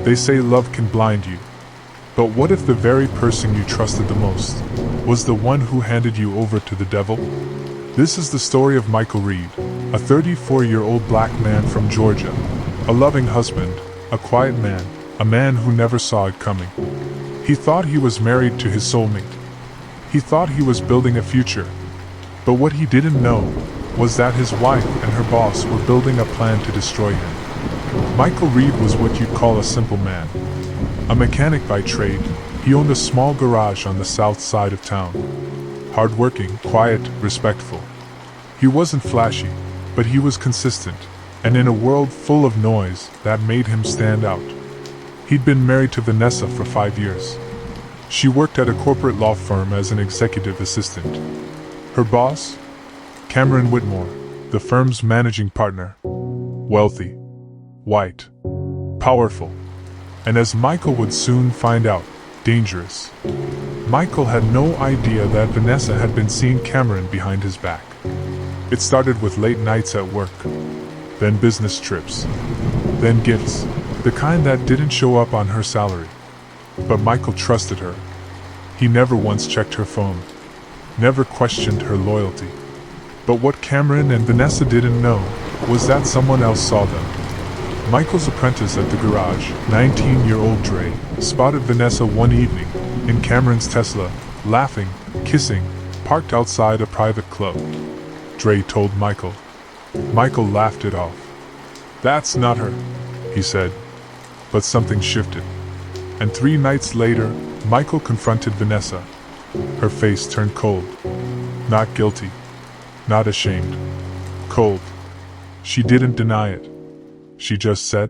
They say love can blind you. But what if the very person you trusted the most was the one who handed you over to the devil? This is the story of Michael Reed, a 34-year-old black man from Georgia. A loving husband, a quiet man, a man who never saw it coming. He thought he was married to his soulmate. He thought he was building a future. But what he didn't know was that his wife and her boss were building a plan to destroy him. Michael Reed was what you'd call a simple man. A mechanic by trade, he owned a small garage on the south side of town. Hardworking, quiet, respectful. He wasn't flashy, but he was consistent, and in a world full of noise, that made him stand out. He'd been married to Vanessa for 5 years. She worked at a corporate law firm as an executive assistant. Her boss? Cameron Whitmore, the firm's managing partner. Wealthy, white, powerful, and as Michael would soon find out, dangerous. Michael had no idea that Vanessa had been seeing Cameron behind his back. It started with late nights at work, then business trips, then gifts, the kind that didn't show up on her salary. But Michael trusted her. He never once checked her phone, never questioned her loyalty. But what Cameron and Vanessa didn't know was that someone else saw them. Michael's apprentice at the garage, 19-year-old Dre, spotted Vanessa one evening in Cameron's Tesla, laughing, kissing, parked outside a private club. Dre told Michael. Michael laughed it off. "That's not her," he said. But something shifted. And 3 nights later, Michael confronted Vanessa. Her face turned cold. Not guilty. Not ashamed. Cold. She didn't deny it. She just said,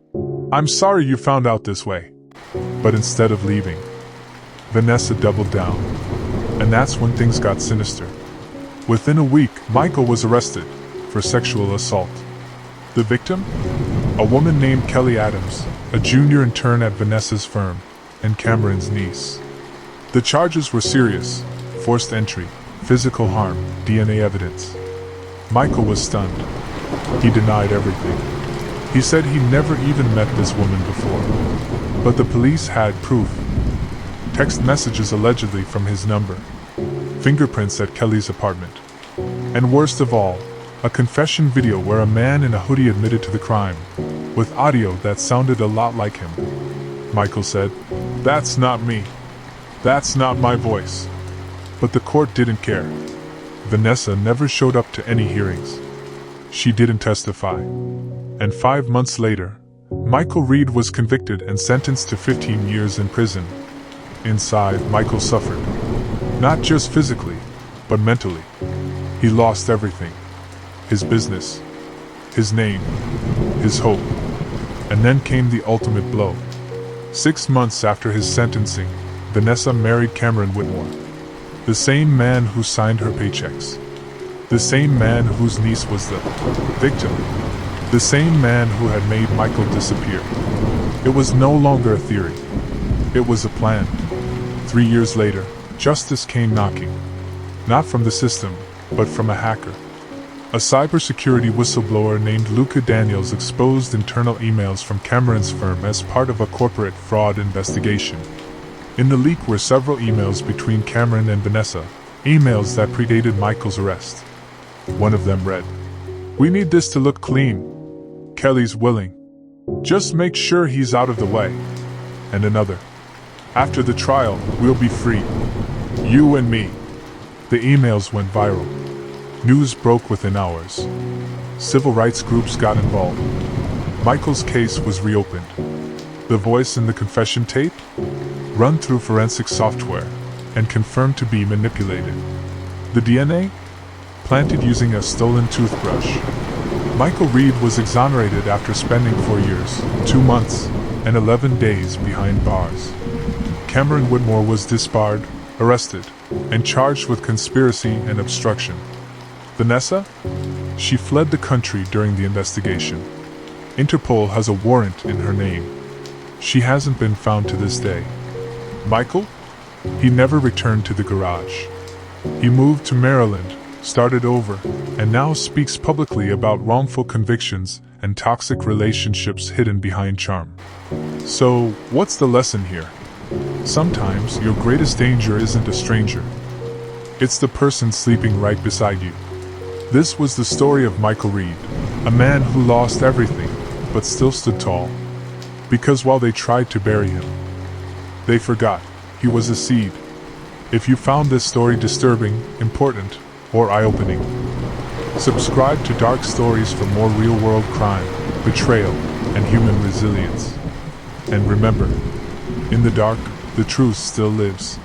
"I'm sorry you found out this way." But instead of leaving, Vanessa doubled down. And that's when things got sinister. Within a week, Michael was arrested for sexual assault. The victim? A woman named Kelly Adams, a junior intern at Vanessa's firm, and Cameron's niece. The charges were serious: forced entry, physical harm, DNA evidence. Michael was stunned. He denied everything. He said he never even met this woman before. But the police had proof. Text messages allegedly from his number. Fingerprints at Kelly's apartment. And worst of all, a confession video where a man in a hoodie admitted to the crime, with audio that sounded a lot like him. Michael said, "That's not me. That's not my voice." But the court didn't care. Vanessa never showed up to any hearings. She didn't testify. And 5 months later, Michael Reed was convicted and sentenced to 15 years in prison. Inside, Michael suffered. Not just physically, but mentally. He lost everything. His business, his name, his hope. And then came the ultimate blow. 6 months after his sentencing, Vanessa married Cameron Whitmore. The same man who signed her paychecks. The same man whose niece was the victim. The same man who had made Michael disappear. It was no longer a theory. It was a plan. 3 years later, justice came knocking. Not from the system, but from a hacker. A cybersecurity whistleblower named Luca Daniels exposed internal emails from Cameron's firm as part of a corporate fraud investigation. In the leak were several emails between Cameron and Vanessa, emails that predated Michael's arrest. One of them read, "We need this to look clean. Kelly's willing. Just make sure he's out of the way." And another, "After the trial, we'll be free. You and me." The emails went viral. News broke within hours. Civil rights groups got involved. Michael's case was reopened. The voice in the confession tape? Run through forensic software and confirmed to be manipulated. The DNA? Planted using a stolen toothbrush. Michael Reed was exonerated after spending 4 years, 2 months, and 11 days behind bars. Cameron Whitmore was disbarred, arrested, and charged with conspiracy and obstruction. Vanessa? She fled the country during the investigation. Interpol has a warrant in her name. She hasn't been found to this day. Michael? He never returned to the garage. He moved to Maryland, started over, and now speaks publicly about wrongful convictions and toxic relationships hidden behind charm. So, what's the lesson here? Sometimes your greatest danger isn't a stranger. It's the person sleeping right beside you. This was the story of Michael Reed, a man who lost everything, but still stood tall. Because while they tried to bury him, they forgot he was a seed. If you found this story disturbing, important, or eye-opening, subscribe to Dark Stories for more real-world crime, betrayal, and human resilience. And remember, in the dark, the truth still lives.